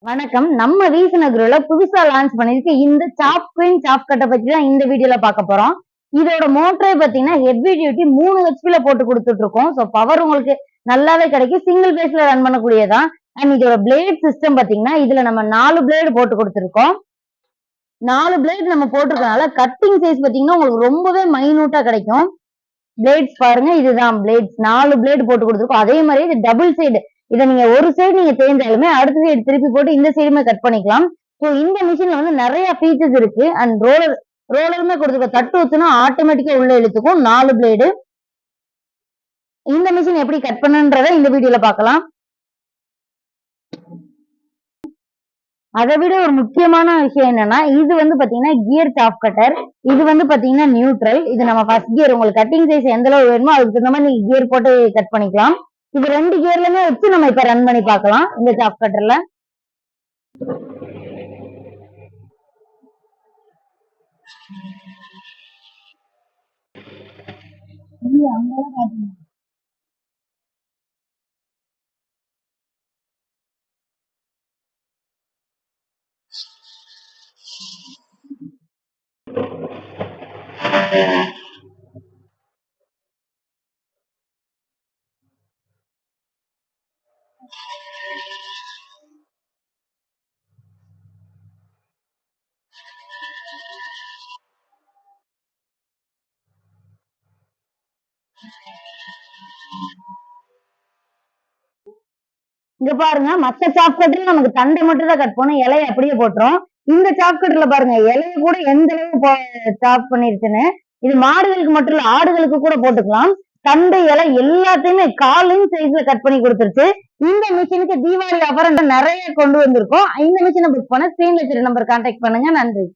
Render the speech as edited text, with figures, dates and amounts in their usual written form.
வணக்கம். நம்ம வீசன் அக்ரோல புதுசா லான்ச் பண்ணிருக்கு இந்த சாப் குயின் சாப் கட்டை பத்தி தான் இந்த வீடியோல பார்க்க போறோம். இதோட மோட்டரே பாத்தீங்கன்னா ஹெவி டியூட்டி 3 ஹெச்பில போட்டு கொடுத்துட்டு இருக்கோம். ஸோ பவர் உங்களுக்கு நல்லாவே கிடைக்கும். சிங்கிள் பேஸ்ல ரன் பண்ணக்கூடியதான். அண்ட் இதோட பிளேட் சிஸ்டம் பாத்தீங்கன்னா இதுல நம்ம 4 பிளேடு போட்டு கொடுத்துருக்கோம். 4 பிளேடு நம்ம போட்டிருக்கனால கட்டிங் சைஸ் பாத்தீங்கன்னா உங்களுக்கு ரொம்பவே மைனூட்டா கிடைக்கும். பிளேட்ஸ் பாருங்க, இதுதான் பிளேட்ஸ் 4 பிளேடு போட்டு கொடுத்துருக்கோம். அதே மாதிரி இது டபுள் சைடு. இதை நீங்க ஒரு சைடு நீங்க தேர்ந்தாலுமே அடுத்த சைடு திருப்பி போட்டு இந்த சைடுமே கட் பண்ணிக்கலாம். ஸோ இந்த மிஷின்ல வந்து நிறைய ஃபீச்சர்ஸ் இருக்கு. அண்ட் ரோலருமே கொடுத்துருக்கோம். தட்டு ஊத்துனா ஆட்டோமேட்டிக்கா உள்ள இழுத்துக்கும். 4 பிளேடு. இந்த மிஷின் எப்படி கட் பண்ணுன்றத இந்த வீடியோல பார்க்கலாம். அதை விட ஒரு முக்கியமான விஷயம் என்னன்னா, இது வந்து பாத்தீங்கன்னா கியர் சாப் கட்டர். இது வந்து பாத்தீங்கன்னா நியூட்ரல். இது நம்ம ஃபர்ஸ்ட் கியர் உங்களுக்கு கட்டிங் சைஸ் எந்த அளவு வேணுமோ அதுக்கு தகுந்த மாதிரி நீங்க கியர் போட்டு கட் பண்ணிக்கலாம். இது 2 கியர்லயுமே வச்சு நம்ம இப்ப ரன் பண்ணி பார்க்கலாம் இந்த சாப் கட்டர்ல. இங்க பாருங்க, மத்த சாப் கட்டர்ல நமக்கு தண்டை மட்டும் தான் கட் பண்ணும், இலையை அப்படியே போட்டுரும். இந்த சாப் கட்டர்ல பாருங்க இலையை கூட எந்த அளவு சாப் பண்ணிருச்சுன்னு. இது மாடுகளுக்கு மட்டும் இல்ல ஆடுகளுக்கு கூட போட்டுக்கலாம். தண்டு இலை எல்லாத்தையுமே 1/4 இன்ச் சைஸ்ல கட் பண்ணி கொடுத்துருச்சு. இந்த மிஷினுக்கு தீபாவளி ஆஃபர் நிறைய கொண்டு வந்திருக்கோம். இந்த மிஷினை புக் பண்ண ஸ்கிரீன்ல இருக்கிற நம்பர் கான்டாக்ட் பண்ணுங்க. நன்றி.